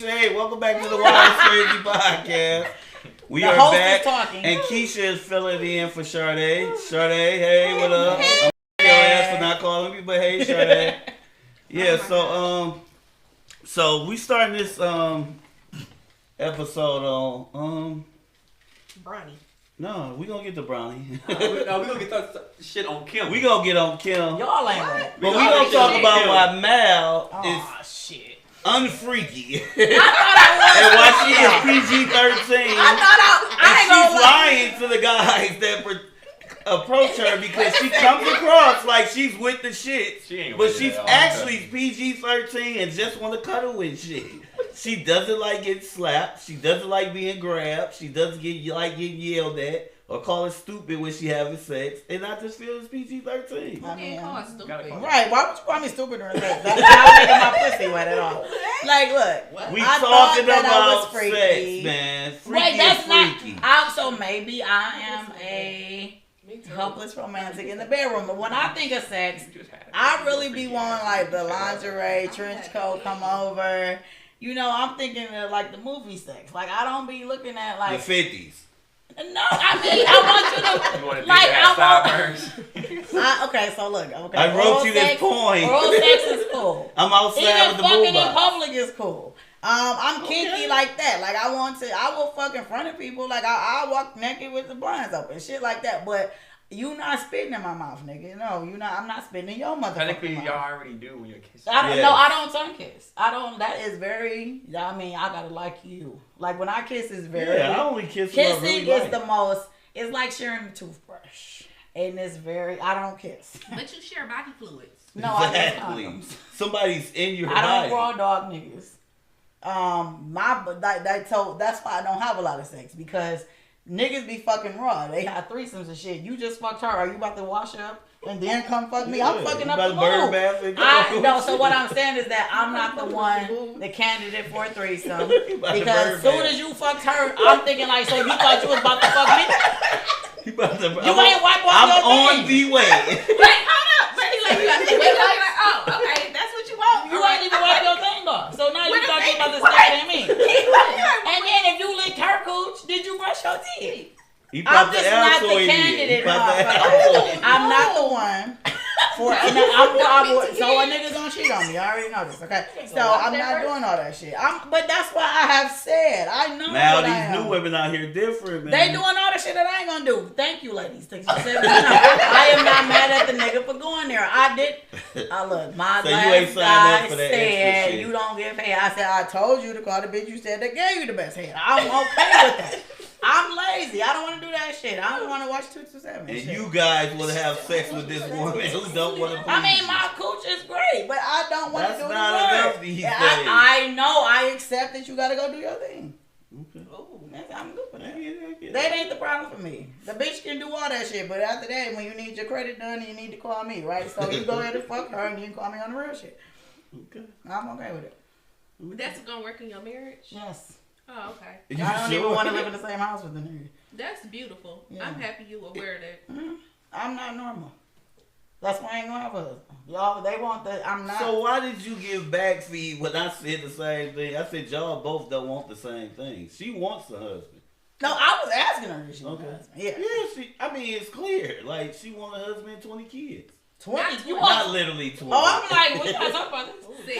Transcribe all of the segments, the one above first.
Hey, welcome back to the Wild Crazy Podcast. We are back, and Kesha is filling in for Sade. Sade, hey, what up? I'm your ass for not calling me, but hey, Sade. Yeah, so we starting this episode on Brownie. No, we gonna get to Brownie. we gonna get that shit on Kim. We gonna get on Kim. Y'all ain't right. But we gonna talk about why Mal is shit. unfreaky. I thought and why she is PG-13. I she's lying to the guys that approach her because she comes across like she's with the shit. But she's actually PG-13 and just want to cuddle and shit. She doesn't like getting slapped. She doesn't like being grabbed. She doesn't like getting yelled at or called stupid when she having sex. And I just feel it's PG-13. I mean, stupid. Right, why would you call me stupid or that? That's not making my pussy wet at all. Like, look. We talking about sex, man. Freaky that's freaky. not. So maybe I am a helpless romantic in the bedroom. But when I think of sex, I really be wanting like the lingerie, trench coat, come over. You know, I'm thinking of like the movie sex. Like, I don't be looking at like the 50s. No, I mean, I want you to like. Okay, so look. Okay, I wrote you this poem. Oral sex is cool. I'm outside even with the fucking boombox. in public is cool. I'm kinky like that. Like I will fuck in front of people. Like I walk naked with the blinds open, shit like that. But you not spitting in my mouth, nigga. No, you not. I'm not spitting in your motherfucking Technically, mouth. y'all already do when you're kissing. I don't tongue kiss. I don't. That is very. I mean, I gotta like you. Like when I kiss is very. Yeah, I only kiss. Kissing really is like. The most. It's like sharing a toothbrush, and it's very. I don't kiss. But you share body fluids. No, exactly. I just Somebody's in your I body. don't raw dog niggas. That's why I don't have a lot of sex because niggas be fucking raw. They got threesomes and shit. You just fucked her. Are you about to wash up and then come fuck me? Yeah, I'm fucking up the mood. No, so what I'm saying is that I'm not the one, the candidate for a threesome. Because as soon as you fucked her, I'm thinking like, so you thought you was about to fuck me? You ain't wipe off I'm your on the way. Wait, hold up. Oh, okay, that's what you want. You ain't even wipe your thing off. So now you thought you about to stare at me. And then if you licked her cooch, did you brush your teeth? I'm just not the candidate. I'm not the one. So a nigga gonna cheat on me. I already know this. Okay, so I'm not doing all that shit. But that's why I have said I know. Now these new women out here different, man. They doing all the shit that I ain't gonna do. Thank you, ladies. Thanks for saying I am not mad at the nigga for going there. I did. Look, my so last guy said shit. You don't give head. I said I told you to call the bitch you said that gave you the best head. I'm okay with that. I'm lazy. I don't want to do that shit. I don't want to watch 227. And shit. You guys want to have sex with this woman who don't want to. I mean, my cooch is great, but I don't want to do the work. I know. I accept that you got to go do your thing. Okay. I'm good for that. That ain't the problem for me. The bitch can do all that shit, but after that, when you need your credit done, you need to call me, right? So you go ahead and fuck her, and you can call me on the real shit. Okay. I'm okay with it. That's gonna work in your marriage? Yes. Oh, okay. I don't even want to live in the same house with the nigga. That's beautiful. Yeah. I'm happy you aware of that. Mm-hmm. I'm not normal. That's why I ain't gonna have a husband. Y'all, they want the. I'm not. So why did you give backfeed when I said the same thing? I said y'all both don't want the same thing. She wants a husband. No, I was asking her if she wants a husband. Yeah. Yeah, I mean, it's clear. Like, she want a husband and 20 kids. 20? Not literally 20. Oh, I'm like, we gotta talk about this.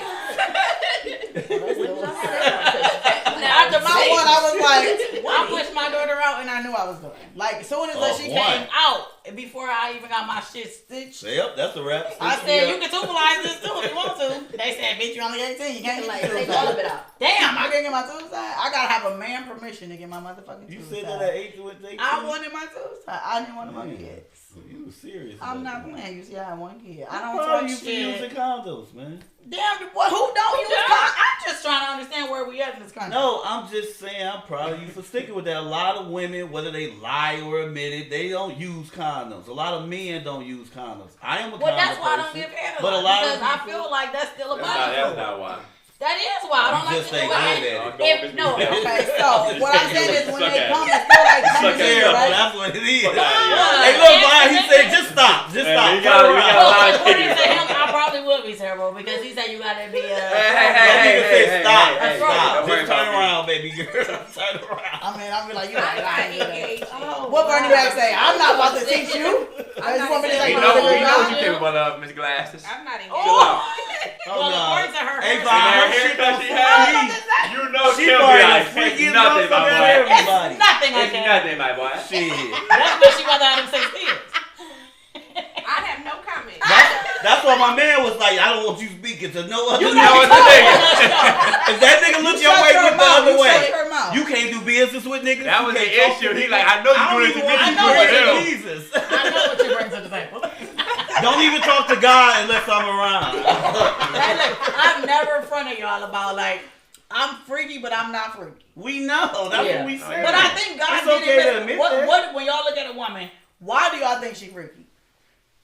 After my one, I was like, I pushed my daughter out and I knew I was done. Like, as soon as she came out, before I even got my shit stitched. Yep, that's a wrap. I said, you can tubalize this too if you want to. They said, bitch, you only 18. You can't like take all of it out. Damn, I can't get my tubes tied. I gotta have a man permission to get my motherfucking tubes tied. You said that at 18? I wanted my tubes tied. I didn't want my kids. You were serious. I'm not playing. You see, I have one kid. I don't talk you shit. For using condoms, man. Damn, who don't use condoms? I'm just trying to understand where we at in this country. No, I'm just saying I'm proud of you for sticking with that. A lot of women, whether they lie or admit it, they don't use condoms. A lot of men don't use condoms. I am a condom that's why person, I don't give head but a lot because of I feel like that's still a body. That's not why. That is why I don't like just to do ain't good it. at it. No, okay, so what I'm saying is when they come, it's still like coming Yeah, in, right? that's what it is. Fuck out of here. Hey, look, Brian, he said, just stop. Just stop. you got a lot of According to kids. him, I probably would be terrible because he said you gotta be Hey, stop. hey, Stop. don't worry Just turn about me. around, baby girl. Turn around. I mean, I'm be like, you I'm ain't not lying. engaged. What Bernie Mac say? I'm not about to teach you. I'm You not want me to engaged. take We my know what cigarette you're capable of, Miss Glasses. I'm not engaged. Chill out. Oh, Well, no. according to her, Hey, her Vaughn, her That shit haircut don't she freak. You know She she'll be probably like, the freakiest it's nothing, my motherfucker boy. everybody. it's nothing like It's that. nothing, my boy. Shit. That's why she rather have them 6 kids. I have no comment. That's why my man was like, I don't want you speaking to no other You nigga. know what to think. If that nigga look your way, look the other way. You You can't do business with niggas. That You was the can't talk issue. to He niggas. like, I know you I don't doing it to even me. want You to doing it do to it him. to Jesus. I know what you bring to the table. Don't even talk to God unless I'm around. Hey, look, I'm never in front of y'all about like I'm freaky, but I'm not freaky. We know. That's Yeah. what we said. But I think God It's did okay to it. admit What, that. what when y'all look at a woman, why do y'all think she freaky?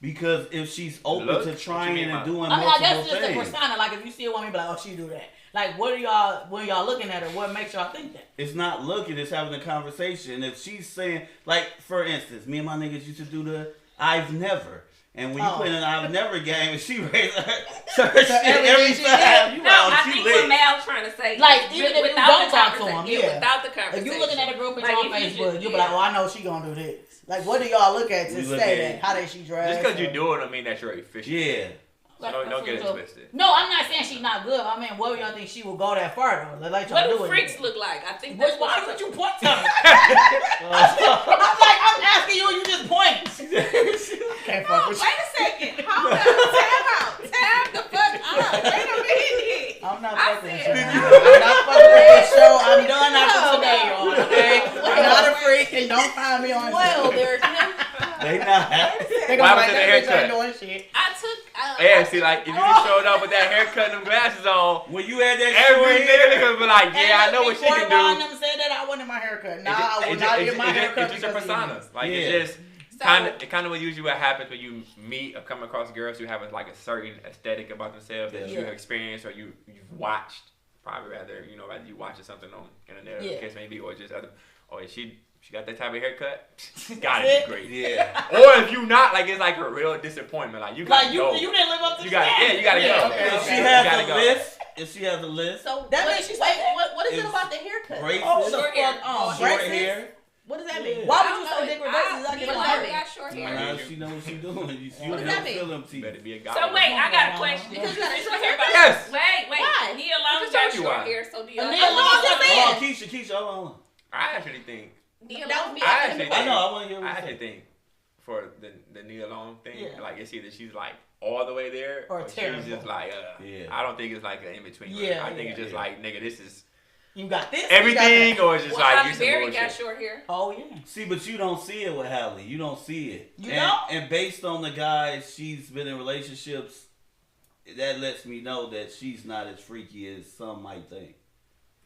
Because if she's open Look, to what you trying mean and by- doing I mean, I multiple guess just a things, persona. Like, if you see a woman, you be like, oh, she do that. Like, what are y'all, when y'all looking at her, what makes y'all think that? it's not looking, it's having a conversation. If she's saying, like, for instance, me and my niggas used to do the I've never. And when you put in an I've never game and she raised her shit every she time, you No, know, I she think lit. what Mal's trying to say. Like, even if you without don't the talk to conversation. him, yeah. Without the If conversation. you looking at a group Like, on if you Facebook, just- you'll be like, oh, I know she gonna do this. Like, what do y'all look at to We look say at- that? How they she dressed? Just because you or- do it don't mean that you're efficient. Yeah. So don't get it twisted. No, I'm not saying she's not good. I mean, what do y'all think she will go that far though? Like, What y'all do do freaks it. look like? I think Why that's what would you point to her? I'm like, I'm asking you and you just point. Can't fuck with you. Wait a second. Hold up. Time out. Time the fuck out. Wait a minute. I'm not I fucking with said, you. I'm not fucking with this show. I'm done after today, y'all. Okay? I'm not a freak and don't find me on Well, Instagram. there's no. They not. They Why gonna was be it like, a that bitch haircut? ain't doing shit. I took. Yeah, see, like, if you just showed up with that haircut and them glasses on, When you had that every shit, nigga would be like, yeah, I know what she can Before do. them said that I wanted my haircut. Nah, It just- I will it not just- get my it just- haircut It's just a because of persona. you. Like, Yeah. it just So- it kind of usually what happens when you meet or come across girls who have like a certain aesthetic about themselves that you Yeah. have experienced or you've watched. Probably rather you watching something on internet, or Yeah. the case maybe, or just other. Oh, she got that type of haircut. Gotta That's be great. yeah. Or if you not, like it's like a real disappointment. Like you gotta Like, you go. didn't live up to You the gotta, yeah, standard. you gotta go. okay, If okay. she You has gotta a go. list, if she has a list, So That what, means she's wait, like- what is it It's about the haircut? braces, Oh, Short the hair. fuck, short braces? hair. What does that mean? Why I would don't you know say that- dick with braces? I because get I my hair. got short hair. Now she know what she doing. You What does that mean? feel them You better teeth. be a guy. So wait, I got a question. Because You got short hair. Yes. Wait. Why? Nia Long just got told you short why. hair, so Nia. Nia I Long know just what said- Oh, Kesha, hold on. I actually think. Nia That Long. was me. I actually I think. know. I want to hear I what you actually say. think for the Nia Long thing, Yeah. like it's either she's like all the way there, Or she's terrible. just like, Yeah. I don't think it's like an in between. Yeah, I think it's just yeah. like, nigga, this is You got this. everything, or it's just Well, like Halle you some Berry bullshit. got short hair. Oh, yeah. See, but you don't see it with Halle. You don't see it. You and, don't? And based on the guys she's been in relationships, that lets me know that she's not as freaky as some might think.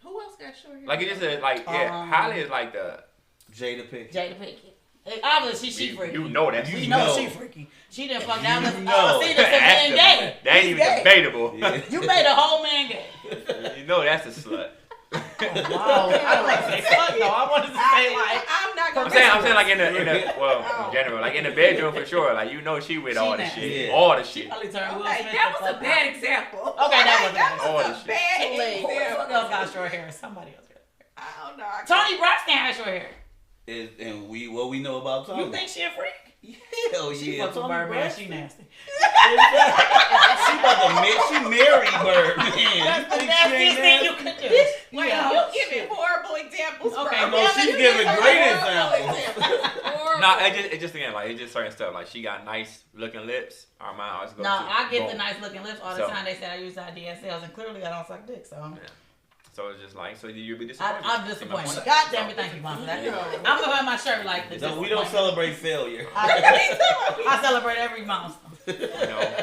Who else got short hair? Like it just like Halle is like the Jada Pinkett. Jada Pinkett. Obviously, she freaky. you know that We You know know. she freaky. She didn't fuck down with know. see this man gay. That ain't even He's gay. debatable. Yeah. You made a whole man gay. You know that's a slut. Wow. I don't want to say fuck though. I wanted to say like. I'm not gonna. I'm saying like in the in general, like in the bedroom for sure. Like you know she with all the nasty. shit, Yeah. all the shit. Probably turned Will Okay, Smith that the was a fuck bad out. example. Okay, that was that All was the a shit. bad Who the fuck example. else got short hair? Somebody else got short I don't know. hair. Tony Braxton had short hair. And what we know about Tony. You think she a freak? Hell She yeah. fucks with Toni Birdman. Braxton. She nasty. She about to she married Birdman. That's the You think she nastiest ain't thing you nasty? could do. Wait, Yeah. you giving horrible examples. Okay, bro. No, she's giving great examples. Horrible. No, it just again like it just certain stuff. Like she got nice looking lips. Our mind always goes. No, to I get the boom. nice looking lips all the So- time. They said I use IDSLs, and clearly I don't suck dick. So So it's just like you'll be disappointed. I'm disappointed. God damn it, thank you, Mom, for that. I'm gonna wear my shirt like this. No, we don't celebrate failure. I celebrate every milestone. You know,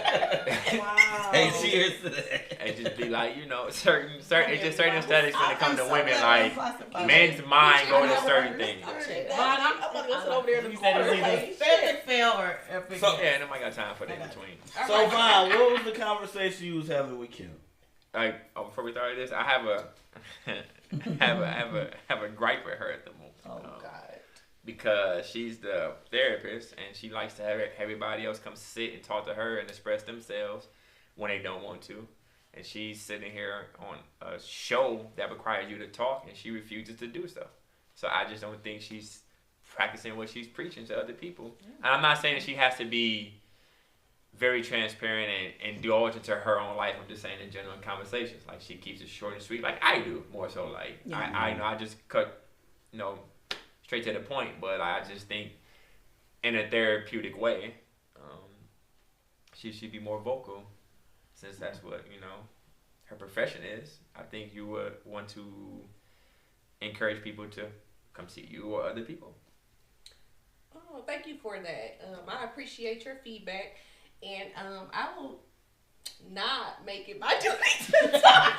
Wow. Hey, cheers to that. it just be like certain it's just certain aesthetics when it comes to I'm so women. glad I'm Like classified. men's mind going to certain things. I'll check But that. I'm gonna go sit over there in the You said it was corner. either Like, epic fail or epic. So- Yeah, nobody got time for that in between. So, Vaughn, what was the conversation you was having with Kim? before we start this, I have a gripe with her at the moment. Oh God. Because she's the therapist and she likes to have everybody else come sit and talk to her and express themselves when they don't want to. And she's sitting here on a show that requires you to talk and she refuses to do so. So I just don't think she's practicing what she's preaching to other people. And I'm not saying that she has to be very transparent and indulge into her own life. I'm just saying in general conversations. Like she keeps it short and sweet like I do, more so. Like I just cut, straight to the point. But I just think in a therapeutic way, she should be more vocal since that's what, her profession is. I think you would want to encourage people to come see you or other people. Oh, thank you for that. I appreciate your feedback. And I will not make it my duty to talk.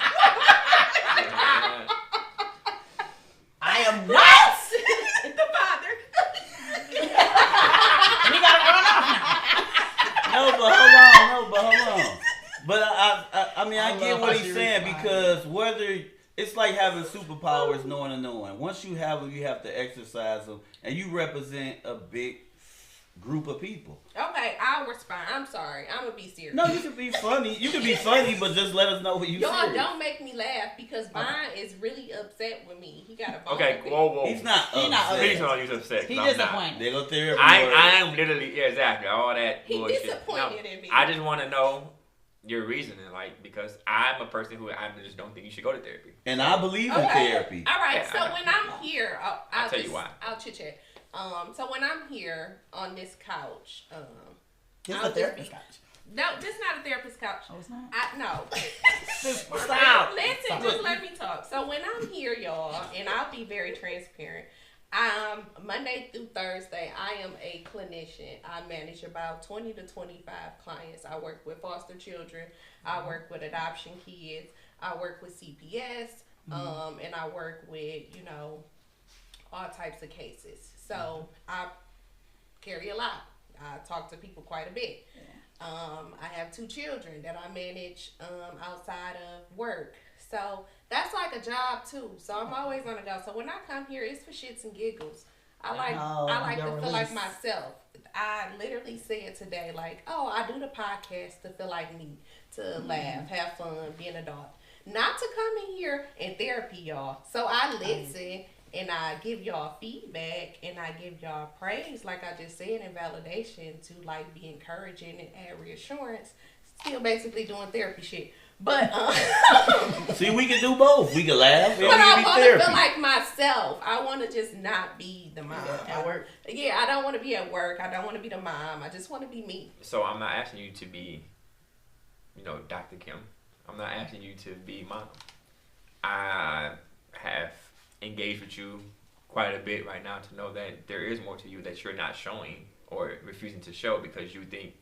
I am not the father. We gotta run off now. No, but hold on. But I get what he's saying because whether it's like having superpowers, knowing and knowing. Once you have them, you have to exercise them, and you represent a big group of people. Okay, I'll respond. I'm sorry. I'm gonna be serious. No, you can be funny. You can be funny, but just let us know what you Y'all serious. don't make me laugh because Vine is really upset with me. He got a bone. Okay, whoa. He's not upset. Please don't use upset. He disappointed. They go therapy. I am literally, exactly, all that He bullshit. disappointed in me. I just want to know your reasoning, because I'm a person who I just don't think you should go to therapy. And I believe in therapy. All right, Yeah, so when I'm here, I'll tell you why. I'll chit chat. So when I'm here on this couch, This is a therapist couch. No, this is not a therapist couch. Oh, it's not? No. Stop. Listen, just let me talk. So when I'm here, y'all, and I'll be very transparent, Monday through Thursday, I am a clinician. I manage about 20 to 25 clients. I work with foster children. I work with adoption kids. I work with CPS. And I work with, all types of cases. So I carry a lot. I talk to people quite a bit. I have 2 children that I manage outside of work. So that's like a job too. So I'm always on the go. So when I come here, it's for shits and giggles. I like to feel like myself. I literally said today, I do the podcast to feel like me, to laugh, have fun, be an adult. Not to come in here and therapy y'all. So I listen and I give y'all feedback and I give y'all praise, like I just said, and validation to be encouraging and add reassurance. Still basically doing therapy shit. But see, we can do both. We can laugh. But I want to feel like myself. I want to just not be the mom at work. Yeah, I don't want to be at work. I don't want to be the mom. I just want to be me. So I'm not asking you to be, Dr. Kim. I'm not asking you to be mom. I have engaged with you quite a bit right now to know that there is more to you that you're not showing or refusing to show because you think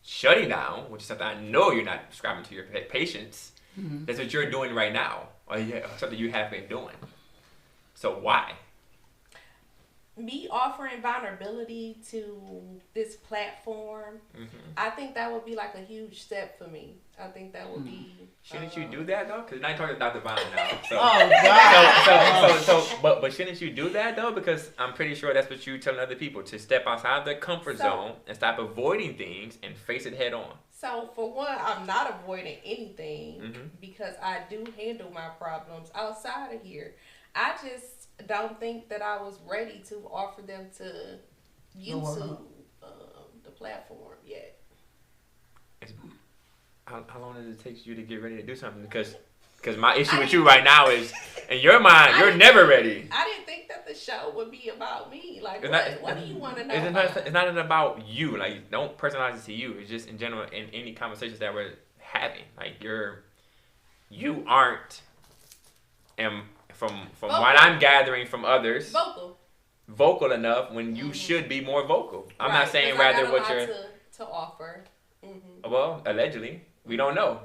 shutting down, which is something I know you're not prescribing to your patients, that's what you're doing right now, or something you have been doing. So why? Me offering vulnerability to this platform, I think that would be a huge step for me. I think that would be. Shouldn't you do that though? Because now you're talking about Dr. Vine now. So, Oh God! But shouldn't you do that though? Because I'm pretty sure that's what you're telling other people, to step outside their comfort zone and stop avoiding things and face it head on. So for one, I'm not avoiding anything because I do handle my problems outside of here. I just don't think that I was ready to offer them to YouTube, the platform yet. How long does it take you to get ready to do something? Because my issue with you right now is, in your mind, you're never ready. I didn't think that the show would be about me. What do you want to know It's not about you. Don't personalize it to you. It's just in general, in any conversations that we're having. You aren't, from what I'm gathering from others, vocal enough when you should be more vocal. I'm not saying rather what you're to offer. Well, allegedly, we don't know.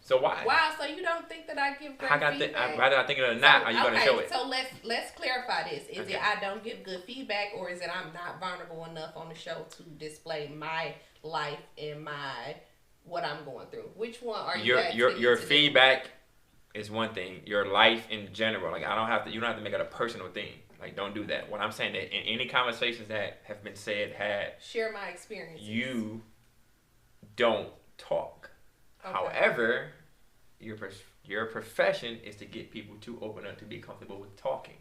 So why? Wow, so you don't think that I give great feedback? Rather I think it or not, are you going to show it? So let's clarify this. Is it I don't give good feedback, or is it I'm not vulnerable enough on the show to display my life and my what I'm going through? Which one are you your feedback is one thing. Your life in general, like you don't have to make it a personal thing. Like, don't do that. What I'm saying that in any conversations that have been share my experiences. You don't talk. Okay. However, your profession is to get people to open up to be comfortable with talking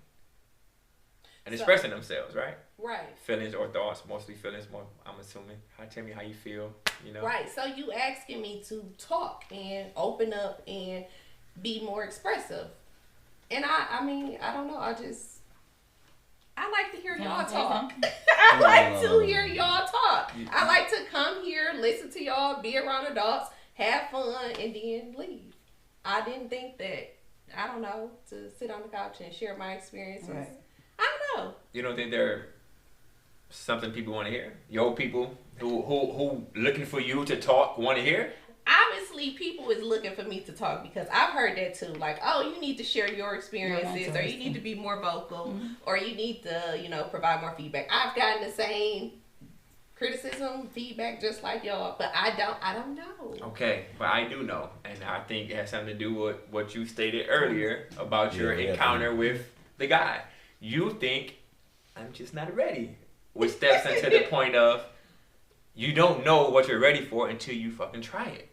and expressing themselves, right? Right. Feelings or thoughts, mostly feelings. More, I'm assuming. Tell me how you feel. Right. So you asking me to talk and open up and be more expressive, and I mean, I don't know. I like to hear y'all talk. I like to hear y'all talk. I like to come here, listen to y'all, be around adults, have fun, and then leave. I didn't think that, I don't know, to sit on the couch and share my experiences. Right. I don't know. You don't think they're something people want to hear? Your people who looking for you to talk want to hear? Obviously, people is looking for me to talk because I've heard that too. Like, oh, you need to share your experiences, or you need to be more vocal, or you need to, provide more feedback. I've gotten the same criticism, feedback, just like y'all, but I don't know. Okay, but I do know, and I think it has something to do with what you stated earlier about your encounter with the guy. You think I'm just not ready, which steps into the point of you don't know what you're ready for until you fucking try it.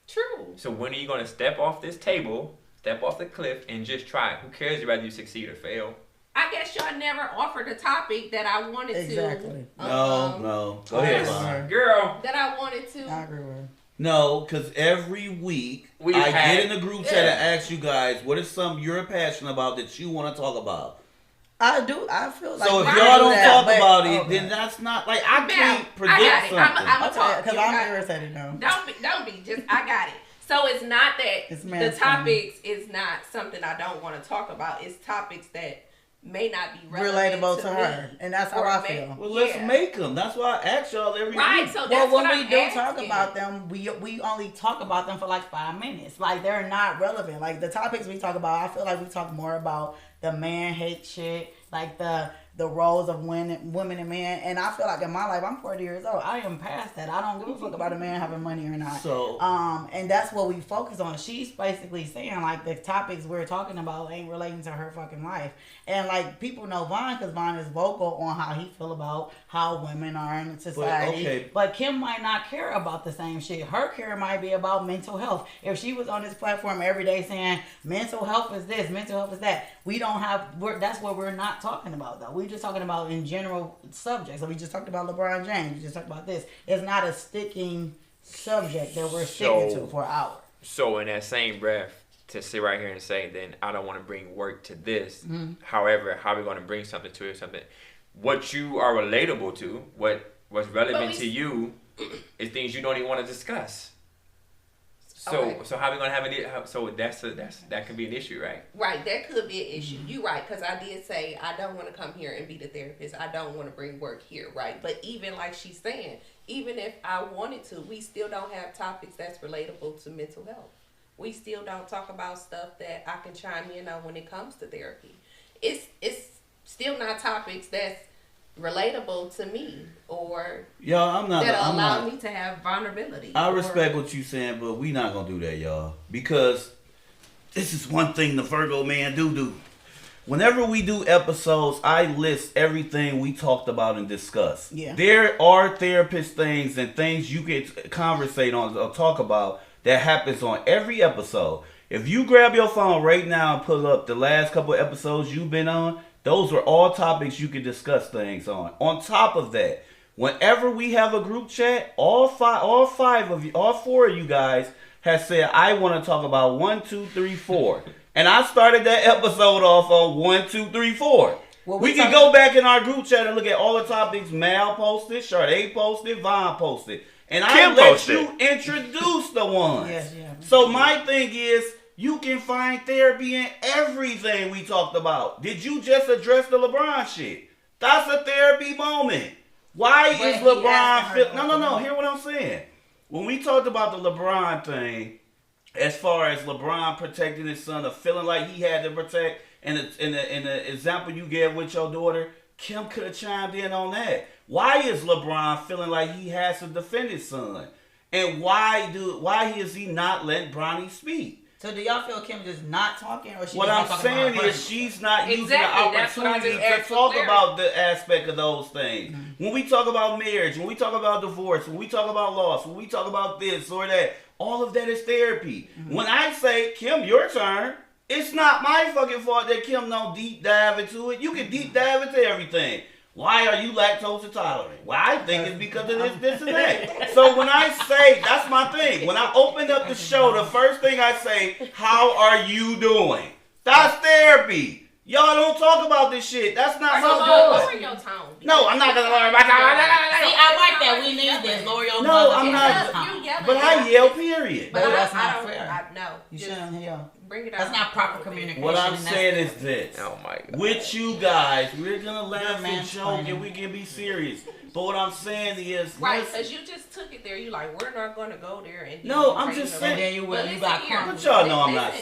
True. So when are you going to step off this table, step off the cliff, and just try it? Who cares whether you succeed or fail? I guess y'all never offered a topic that I wanted to. Exactly. No. Go ahead, girl. That I wanted to. I agree with her. No, because every week I get in the group chat and ask you guys, what is something you're passionate about that you want to talk about? I do. I feel like so. If y'all don't talk about it, then that's not like I can't predict something. I'm gonna talk because I'm irritated now. Don't be. Just I got it. So it's not that the topics is not something I don't want to talk about. It's topics that may not be relatable to her, and that's how I feel. Well, let's make them. That's why I ask y'all every week. So that's when we do talk about them, we only talk about them for like 5 minutes. Like, they're not relevant. Like, the topics we talk about, I feel like we talk more about the man hate shit, like the roles of women and men. And I feel like in my life, I'm 40 years old. I am past that. I don't give a fuck about a man having money or not. So, and that's what we focus on. She's basically saying, like, the topics we're talking about ain't relating to her fucking life. And, like, people know Vaughn because Vaughn is vocal on how he feel about how women are in society. But Kim might not care about the same shit. Her care might be about mental health. If she was on this platform every day saying, mental health is this, mental health is that, that's what we're not talking about, though. We're just talking about in general subjects. So we just talked about LeBron James. We just talked about this. It's not a sticking subject that we're sticking to for hours. So in that same breath, to sit right here and say, then I don't want to bring work to this. Mm-hmm. However, how are we going to bring something to it? Something what you are relatable to, what's relevant to you, is things you don't even want to discuss. So how are we gonna have it? So that could be an issue, right? Right, that could be an issue. You're right, because I did say I don't want to come here and be the therapist. I don't want to bring work here, right? But even like she's saying, even if I wanted to, we still don't have topics that's relatable to mental health. We still don't talk about stuff that I can chime in on when it comes to therapy. It's still not topics that's relatable to me or that'll allow me to have vulnerability. I respect what you're saying, but we not gonna do that, y'all, because this is one thing the Virgo man do. Whenever we do episodes, I list everything we talked about and discussed. Yeah. There are therapist things and things you can conversate on or talk about that happens on every episode. If you grab your phone right now and pull up the last couple of episodes you've been on, those were all topics you could discuss things on. On top of that, whenever we have a group chat, all four of you guys have said, I want to talk about 1, 2, 3, 4. And I started that episode off on 1, 2, 3, 4. Well, we can go back in our group chat and look at all the topics Mal posted, Sade posted, Vaughn posted. And I let you introduce the ones. Yeah. So my thing is, you can find therapy in everything we talked about. Did you just address the LeBron shit? That's a therapy moment. Why is LeBron... No. Hear what I'm saying. When we talked about the LeBron thing, as far as LeBron protecting his son or feeling like he had to protect, and the example you gave with your daughter, Kim could have chimed in on that. Why is LeBron feeling like he has to defend his son? And why is he not letting Bronny speak? So do y'all feel Kim just not talking, or what I'm saying is she's not using the opportunity to talk about the aspect of those things. Mm-hmm. When we talk about marriage, when we talk about divorce, when we talk about loss, when we talk about this or that, all of that is therapy. Mm-hmm. When I say, Kim, your turn, it's not my fucking fault that Kim don't deep dive into it. You can deep dive into everything. Why are you lactose intolerant? Well, I think it's because of this, and that. So when I say, that's my thing. When I open up the show, the first thing I say, how are you doing? That's therapy. Y'all don't talk about this shit. That's not my goal. Lower your tone. No, I'm not going to lower my tone. See, I like that. We need this. Lower your tone. No, I'm not. But I yell, period. But that's not fair. No. You shouldn't yell. Bring it out. That's not proper communication. What I'm saying is this. Oh my God. With you guys, we're going to laugh and joke and we can be serious. But what I'm saying is... Right, because you just took it there. You like, we're not going to go there. And no, I'm just saying. And then you got But y'all know I'm not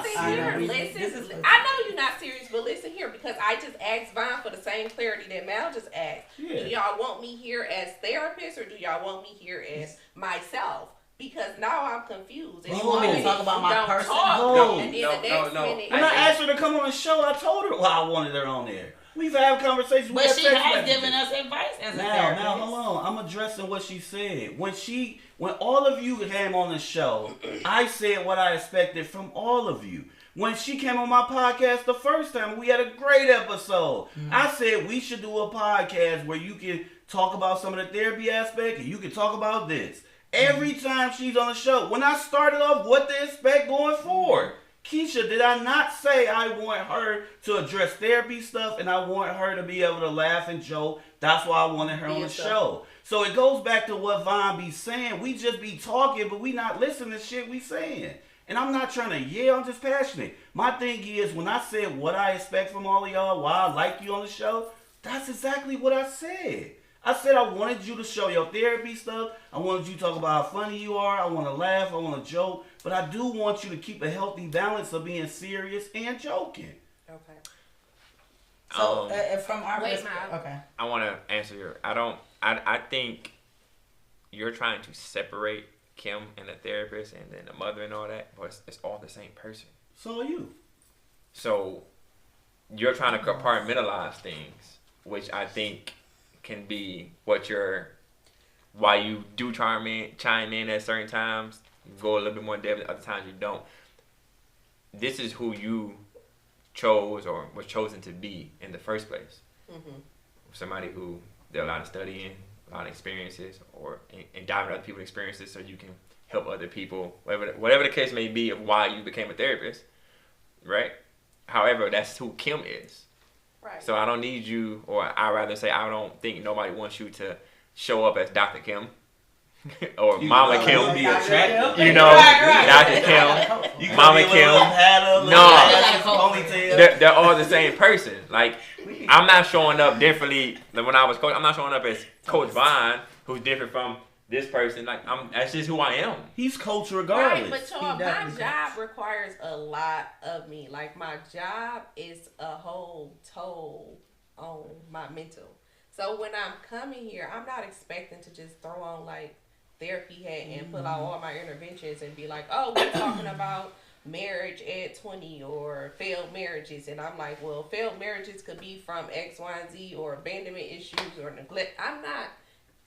serious. Listen, I know you're not serious, but listen here, because I just asked Vaughn for the same clarity that Mal just asked. Yeah. Do y'all want me here as therapist or do y'all want me here as myself? Because now I'm confused. And you want me to talk about my person? No. When I asked her to come on the show, I told her why I wanted her on there. We've had conversations. But she has given us advice as a therapist. Now, hold on. I'm addressing what she said. When all of you came on the show, I said what I expected from all of you. When she came on my podcast the first time, we had a great episode. Mm-hmm. I said we should do a podcast where you can talk about some of the therapy aspect and you can talk about this. Every time she's on the show, when I started off what to expect going forward, Kesha, did I not say I want her to address therapy stuff and I want her to be able to laugh and joke? That's why I wanted her on the show. So it goes back to what Vaughn be saying. We just be talking, but we not listening to shit we saying. And I'm not trying to yell, I'm just passionate. My thing is, when I said what I expect from all of y'all, why I like you on the show, that's exactly what I said. I said I wanted you to show your therapy stuff. I wanted you to talk about how funny you are. I want to laugh. I want to joke. But I do want you to keep a healthy balance of being serious and joking. Okay. So from our okay. I want to answer your. I think you're trying to separate Kim and the therapist and then the mother and all that, but it's all the same person. So are you. So you're trying to compartmentalize things, which I think can be why you do chime in at certain times, go a little bit more in depth, other times you don't. This is who you chose or was chosen to be in the first place. Mm-hmm. Somebody who did a lot of studying, a lot of experiences, or and dive into other people's experiences so you can help other people, whatever the case may be of why you became a therapist, right? However, that's who Kim is. Right. So I don't need you, or I'd rather say I don't think nobody wants you to show up as Dr. Kim or Mama Kim. Be attractive. You know, Dr. Kim, Mama Kim. No, they're all the same person. Like, I'm not showing up differently than when I was coach. I'm not showing up as Coach Vaughn, who's different from this person. Like, that's just who I am. He's coach regardless. Right, but y'all, my job requires a lot of me. Like, my job is a whole toll on my mental. So when I'm coming here, I'm not expecting to just throw on like therapy hat and pull out all my interventions and be like, oh, we're talking about marriage at 20 or failed marriages. And I'm like, well, failed marriages could be from X, Y, and Z or abandonment issues or neglect.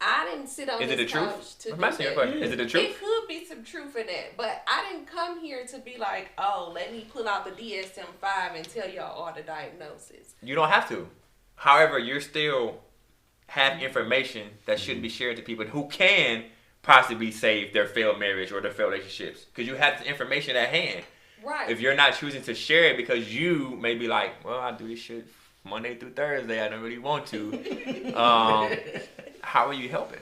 I didn't sit on this couch to do that. Is it the truth? It could be some truth in that, but I didn't come here to be like, oh, let me pull out the DSM-5 and tell y'all all the diagnosis. You don't have to. However, you're still have information that should be shared to people who can possibly save their failed marriage or their failed relationships, because you have the information at hand. Right. If you're not choosing to share it because you may be like, well, I do this shit Monday through Thursday, I don't really want to. How are you helping?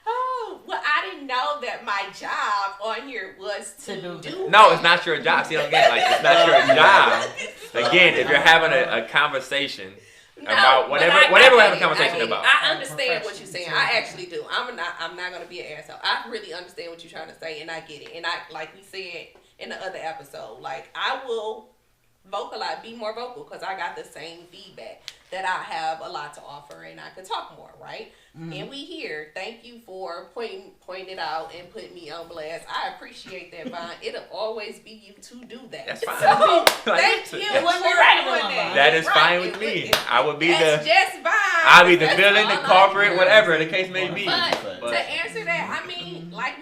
Oh, well, I didn't know that my job on here was to do. No, it's not your job. See, again, like, it's not your job. Again, if you're having a conversation about whatever we're having a conversation about. I understand what you're saying. I actually do. I'm not gonna be an asshole. I really understand what you're trying to say, and I get it. And I, like we said in the other episode, like, I will vocalize, be more vocal, because I got the same feedback that I have a lot to offer and I can talk more, right? Mm-hmm. And we here. Thank you for pointing it out and putting me on blast. I appreciate that, Vaughn. It'll always be you to do that. That's fine. So, thank you for doing that. That is fine with me. I would be just fine. I'll be the villain, the culprit, whatever the case may be. But to answer that, I mean, like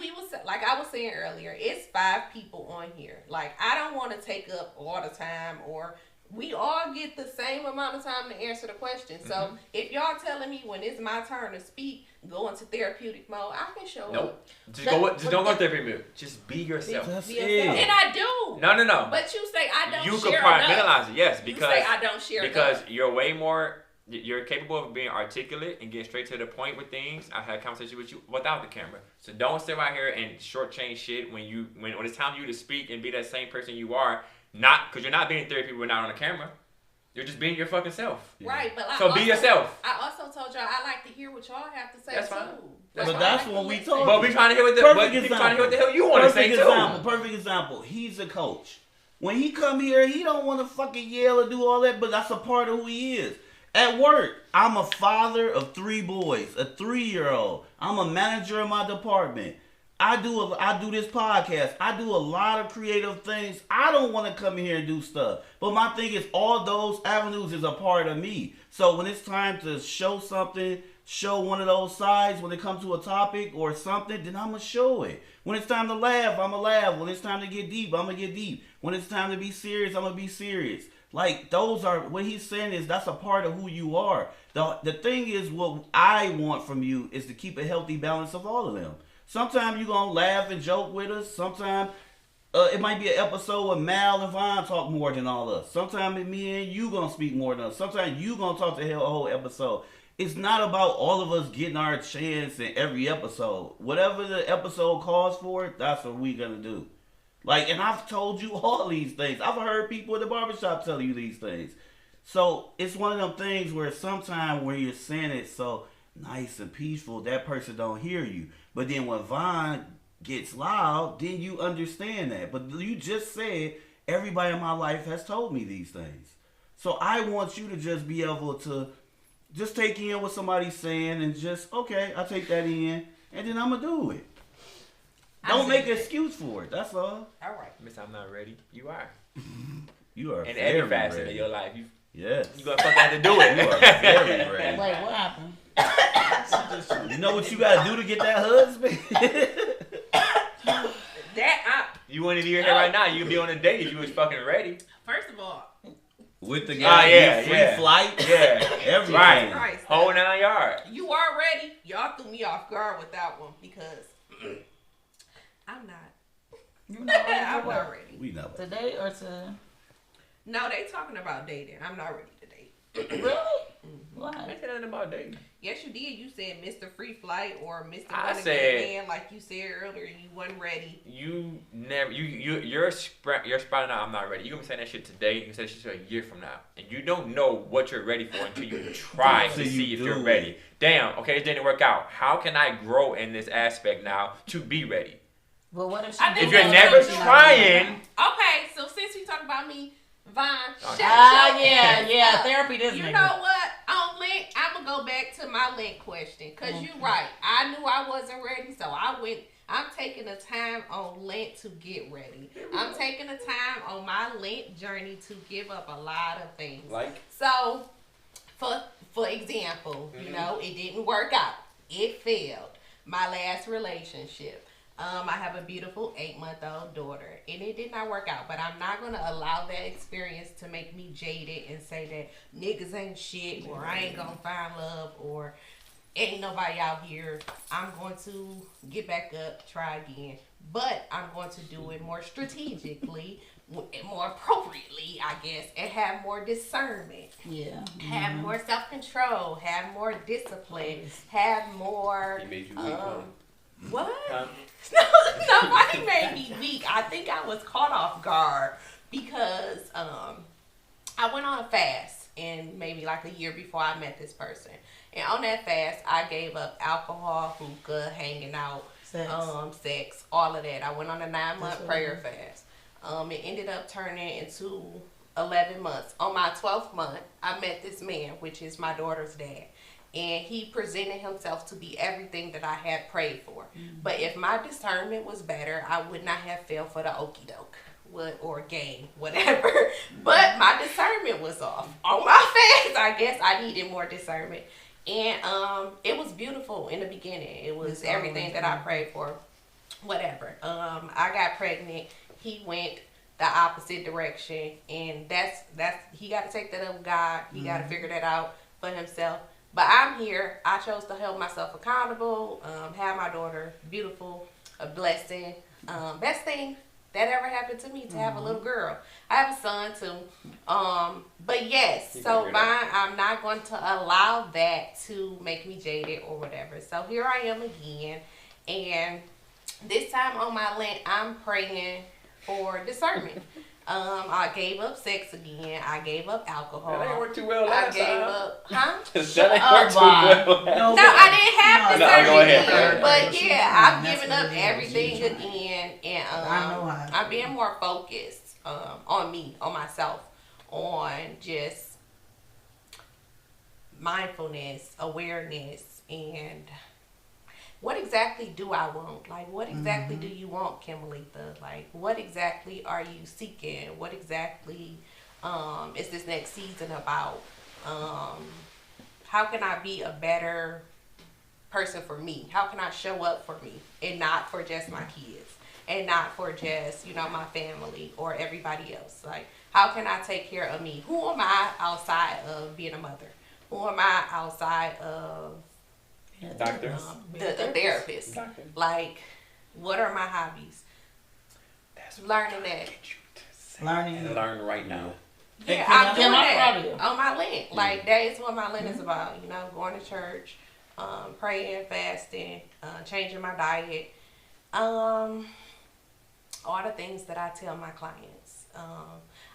I was saying earlier, it's 5 people on here. Like, I don't want to take up all the time, or we all get the same amount of time to answer the question. So if y'all telling me when it's my turn to speak, go into therapeutic mode, I can show up. Just don't go therapeutic mode. Just be yourself. Be yourself. And I do. No. But you say I don't share enough. You compartmentalize it, yes, because you say I don't share because enough. you're way more. You're capable of being articulate and getting straight to the point with things. I had a conversation with you without the camera. So don't sit right here and shortchange shit when it's time for you to speak and be that same person you are. Not because you're not being therapy when not on the camera. You're just being your fucking self. Right, but so be yourself. I also told y'all I like to hear what y'all have to say. That's fine. That's what we talk. But we trying to hear what the hell you want to say too. Perfect example. He's a coach. When he come here, he don't want to fucking yell or do all that, but that's a part of who he is. At work, I'm a father of 3 boys, a 3-year-old. I'm a manager in my department. I do this podcast. I do a lot of creative things. I don't want to come in here and do stuff. But my thing is, all those avenues is a part of me. So when it's time to show something, show one of those sides when it comes to a topic or something, then I'm going to show it. When it's time to laugh, I'm going to laugh. When it's time to get deep, I'm going to get deep. When it's time to be serious, I'm going to be serious. Like, those are, what he's saying is that's a part of who you are. The thing is, what I want from you is to keep a healthy balance of all of them. Sometimes you're going to laugh and joke with us. Sometimes it might be an episode where Mal and Vaughn talk more than all of us. Sometimes me and you going to speak more than us. Sometimes you going to talk the whole episode. It's not about all of us getting our chance in every episode. Whatever the episode calls for, that's what we're going to do. Like, and I've told you all these things. I've heard people at the barbershop tell you these things. So it's one of them things where sometimes when you're saying it so nice and peaceful, that person don't hear you. But then when Vaughn gets loud, then you understand that. But you just said everybody in my life has told me these things. So I want you to just be able to just take in what somebody's saying and just, okay, I'll take that in, and then I'm going to do it. Don't make an excuse for it. That's all. All right. Miss, I'm not ready. You are. You are in very every facet ready. of your life. Yes. You gonna fucking have to do it. You are very ready. Wait, what happened? You know what you gotta do to get that husband? You wanted to hear here right now. You'd be on a date if you was fucking ready. First of all, with the guy, free flight, everything. Right. Whole 9 yards. You are ready. Y'all threw me off guard with that one because I'm not. You're not ready. I'm not ready. We know. Today or to? No, they talking about dating. I'm not ready to date. Really? Mm-hmm. Why? I said nothing about dating. Yes, you did. You said Mr. Free Flight or Mr. I said, like you said earlier, you wasn't ready. You never. You're spouting out. I'm not ready. You gonna be saying that shit today. You can say that shit a year from now, and you don't know what you're ready for until you try to see if you're ready. Damn. Okay, it didn't work out. How can I grow in this aspect now to be ready? Well, what if if you're never trying? Okay, so since you talk about me, Vaughn, yeah, therapy doesn't. You know what? On Lent, I'm gonna go back to my Lent question, cause you're right. I knew I wasn't ready, so I'm taking the time on Lent to get ready. I'm taking the time on my Lent journey to give up a lot of things. Like? So, for example, you know, it didn't work out. It failed. My last relationship. I have a beautiful 8-month-old daughter, and it did not work out. But I'm not gonna allow that experience to make me jaded and say that niggas ain't shit, or I ain't gonna find love, or ain't nobody out here. I'm going to get back up, try again, but I'm going to do it more strategically, more appropriately, I guess, and have more discernment. Yeah. Have more self-control. Have more discipline. Have more. He made you weak, what? Huh? Nobody made me weak. I think I was caught off guard because I went on a fast, and maybe like a year before I met this person. And on that fast, I gave up alcohol, hookah, hanging out, sex, all of that. I went on a 9-month prayer fast. It ended up turning into 11 months. On my 12th month, I met this man, which is my daughter's dad. And he presented himself to be everything that I had prayed for. Mm-hmm. But if my discernment was better, I would not have fell for the okie doke or game, whatever. But my discernment was off. On my face, I guess I needed more discernment. And it was beautiful in the beginning. It was everything that I prayed for, whatever. I got pregnant. He went the opposite direction. And that's he got to take that up with God. He got to figure that out for himself. But I'm here. I chose to hold myself accountable, have my daughter, beautiful, a blessing. Best thing that ever happened to me, to have a little girl. I have a son too. But yes, so I'm not going to allow that to make me jaded or whatever. So here I am again. And this time on my Lent, I'm praying for discernment. I gave up sex again. I gave up alcohol. That ain't worked too well last time. I gave up, huh? That ain't worked too well. No, I didn't have discernment. Go ahead. But yeah, I've given up everything again, and I'm being more focused on me, on myself, on just mindfulness, awareness, and what exactly do I want? Like, what exactly do you want, Kimalitha? Like, what exactly are you seeking? What exactly is this next season about? How can I be a better person for me? How can I show up for me and not for just my kids and not for just, my family or everybody else? Like, how can I take care of me? Who am I outside of being a mother? Who am I outside of doctor, the therapist? Doctor. Like, what are my hobbies? That's learning that. Learn right now. Yeah, I'm doing that on my Lent. Like, that is what my Lent is about. Going to church, praying, fasting, changing my diet. All the things that I tell my clients.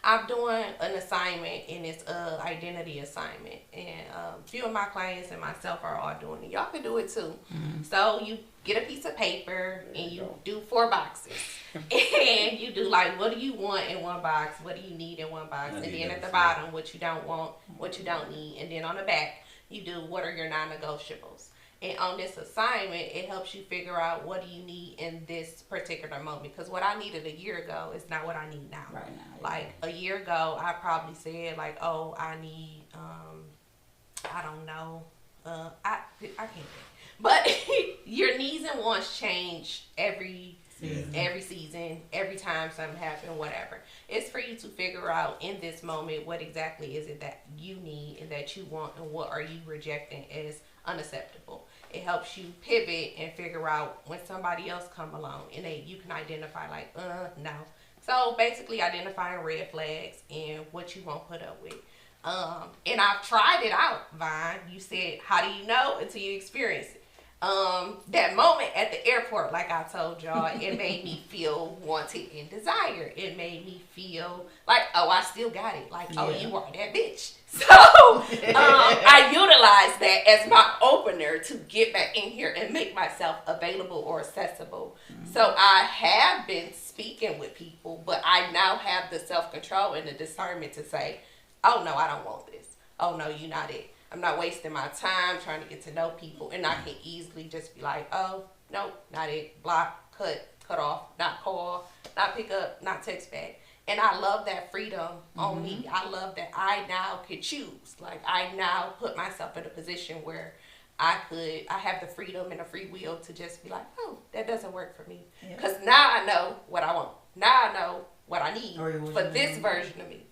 I'm doing an assignment, and it's an identity assignment. And a few of my clients and myself are all doing it. Y'all can do it too. Mm-hmm. So you get a piece of paper and you do 4 boxes. And you do what do you want in one box? What do you need in one box? And then at the bottom, what you don't want, what you don't need. And then on the back, you do what are your non-negotiables. And on this assignment, it helps you figure out what do you need in this particular moment. Because what I needed a year ago is not what I need now. Right now. Yeah. Like, a year ago, I probably said, I need, I don't know. I can't think. But your needs and wants change every season, every time something happens, whatever. It's for you to figure out in this moment what exactly is it that you need and that you want, and what are you rejecting as unacceptable. It helps you pivot and figure out when somebody else come along, and you can identify no. So basically identifying red flags and what you won't put up with. And I've tried it out, Vine. You said, how do you know until you experience it? That moment at the airport, like I told y'all, it made me feel wanted and desired. It made me feel like, I still got it. Like, you are that bitch. So, I utilized that as my opener to get back in here and make myself available or accessible. Mm-hmm. So I have been speaking with people, but I now have the self-control and the discernment to say, oh no, I don't want this. Oh no, you're not it. I'm not wasting my time trying to get to know people, and I can easily just be like, oh, nope, not it. Block, cut off, not call, not pick up, not text back. And I love that freedom on me. I love that I now could choose. Like, I now put myself in a position where I have the freedom and the free will to just be like, oh, that doesn't work for me. Because now I know what I want. Now I know what I need for this version of me.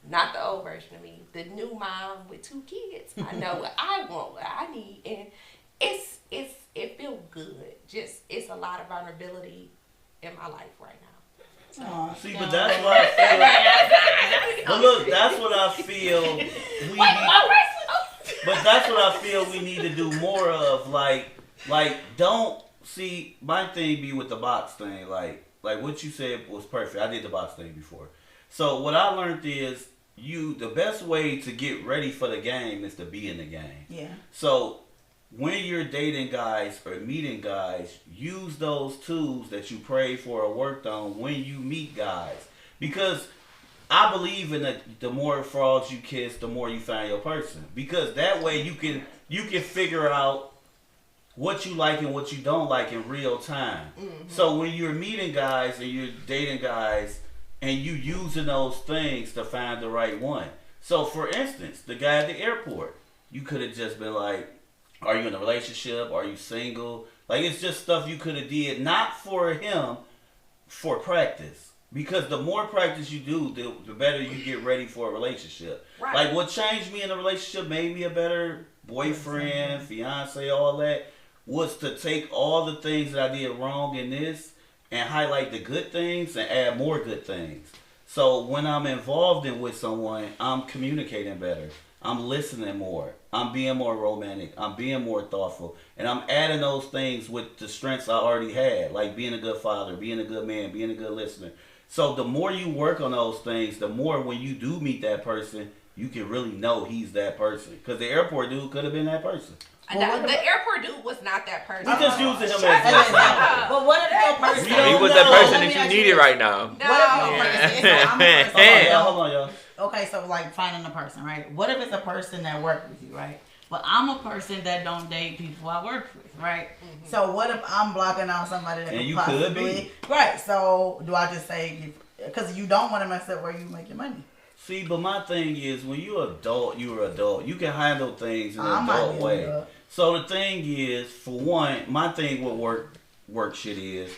Not the old version of me, the new mom with 2 kids. I know what I want, what I need, and it feels good. Just, it's a lot of vulnerability in my life right now. See, but that's what I feel. But look, that's what I feel. But that's what I feel we need to do more of. Like, don't see my thing be with the box thing. Like what you said was perfect. I did the box thing before. So what I learned is the best way to get ready for the game is to be in the game. Yeah. So when you're dating guys or meeting guys, use those tools that you prayed for or worked on when you meet guys. Because I believe in the more frogs you kiss, the more you find your person. Because that way you can figure out what you like and what you don't like in real time. Mm-hmm. So when you're meeting guys and you're dating guys and you using those things to find the right one. So for instance, the guy at the airport, you could have just been like, are you in a relationship? Are you single? Like, it's just stuff you could have did, not for him, for practice. Because the more practice you do, the better you get ready for a relationship. Right. Like, what changed me in a relationship, made me a better boyfriend, fiance, all that, was to take all the things that I did wrong in this and highlight the good things and add more good things. So when I'm involved with someone, I'm communicating better. I'm listening more. I'm being more romantic. I'm being more thoughtful. And I'm adding those things with the strengths I already had, like being a good father, being a good man, being a good listener. So the more you work on those things, the more when you do meet that person, you can really know he's that person. Because the airport dude could have been that person. The airport dude was not that person. We just using him as an example. But what if your person... He was that person that you needed right now. What if your person... Hold on, y'all. Okay, so like finding a person, right? What if it's a person that works with you, right? But I'm a person that don't date people I work with, right? Mm-hmm. So what if I'm blocking out somebody that could possibly... Could be. Right, so do I just say... Because you don't want to mess up where you make your money. See, but my thing is, when you're adult, you're adult. You can handle things in an adult way. So the thing is, for one, my thing with work shit is,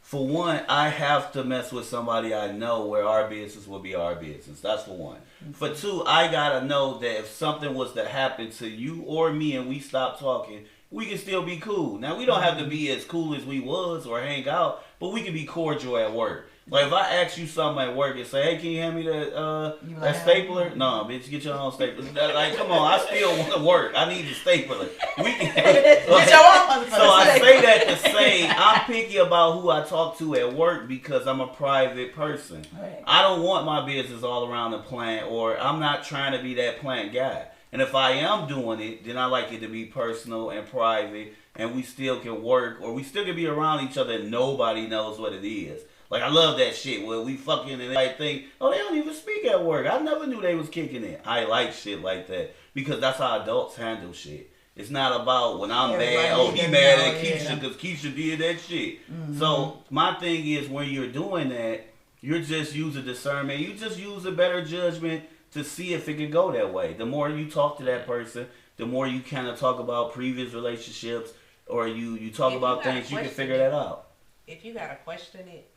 for one, I have to mess with somebody I know where our business will be our business. That's for one. Mm-hmm. For two, I gotta know that if something was to happen to you or me and we stop talking, we can still be cool. Now, we don't have to be as cool as we was or hang out, but we can be cordial at work. Like, if I ask you something at work and say, hey, can you hand me that stapler? No, bitch, get your own stapler. Like, come on, I still want to work. I need the stapler. We can. So I say that to say I'm picky about who I talk to at work because I'm a private person. Right. I don't want my business all around the plant, or I'm not trying to be that plant guy. And if I am doing it, then I like it to be personal and private, and we still can work, or we still can be around each other and nobody knows what it is. Like, I love that shit where we fucking and they think, oh, they don't even speak at work. I never knew they was kicking it. I like shit like that because that's how adults handle shit. It's not about when I'm mad, oh, he mad at Kesha because Kesha did that shit. Mm-hmm. So my thing is, when you're doing that, you're just using discernment. You just use a better judgment to see if it can go that way. The more you talk to that person, the more you kind of talk about previous relationships, or you talk about things, you can figure that out. If you gotta question it,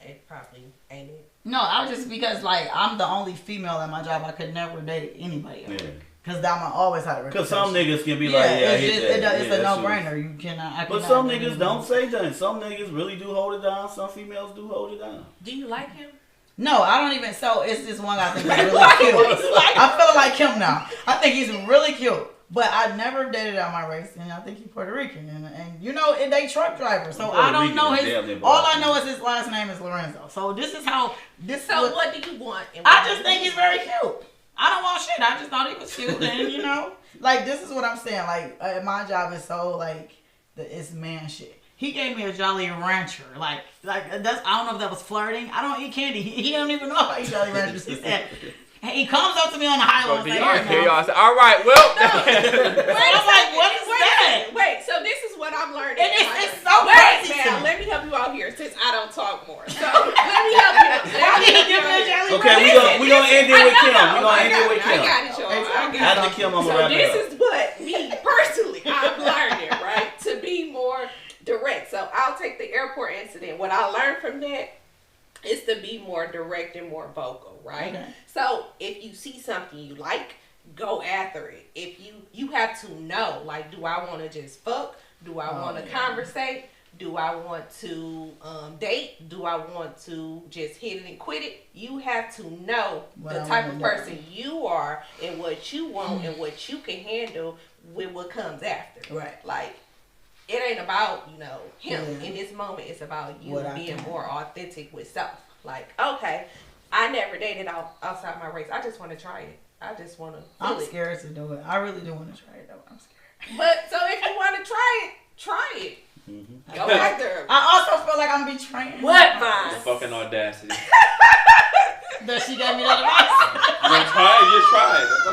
it probably ain't it. No, I was just because like I'm the only female at my job. I could never date anybody else. Yeah. Because I'm always had a reputation. Because some niggas can be like, yeah, it's a no-brainer. You cannot. But some niggas don't say that. Some niggas really do hold it down. Some females do hold it down. Do you like him? No, I don't even. So it's this one guy I think is really cute. I feel like him now. I think he's really cute. But I never dated out my race, and I think he's Puerto Rican, and you know they truck driver. So I don't know his. All I know is his last name is Lorenzo. So this is how this. So what do you want? I just think he's very cute. I don't want shit. I just thought he was cute, and you know, like this is what I'm saying. Like my job is so like it's man shit. He gave me a Jolly Rancher. Like that's I don't know if that was flirting. I don't eat candy. He don't even know I eat Jolly Ranchers. He said. He comes up to me on the highway and says, all right, well. I'm like, what is that? Wait, so this is what I'm learning. It's so crazy. Now, let me help you out here since I don't talk more. So, let me help you. Okay, we're going to end it with Kim. We're going to end it with Kim. I got it, y'all. After Kim, I'm going to wrap it up. So, this is what me, personally, I'm learning, right? To be more direct. So, I'll take the airport incident. What I learned from that is to be more direct and more vocal, right? Okay. So if you see something you like, go after it. If you have to know, like, do I want to just fuck? Do I want to conversate? Do I want to date? Do I want to just hit it and quit it? You have to know the type of person you are and what you want and what you can handle with what comes after. Right. Like, it ain't about, him. In this moment, it's about you being more authentic with self. Like, okay, I never dated outside my race. I just want to try it. I just want to I'm scared to do it. I really do want to try it, though. I'm scared. But, so if you want to try it. Mm-hmm. Go after. I also feel like I'm betraying. What, Vine? Fucking audacity. The because she gave me that advice. You try it, just try it.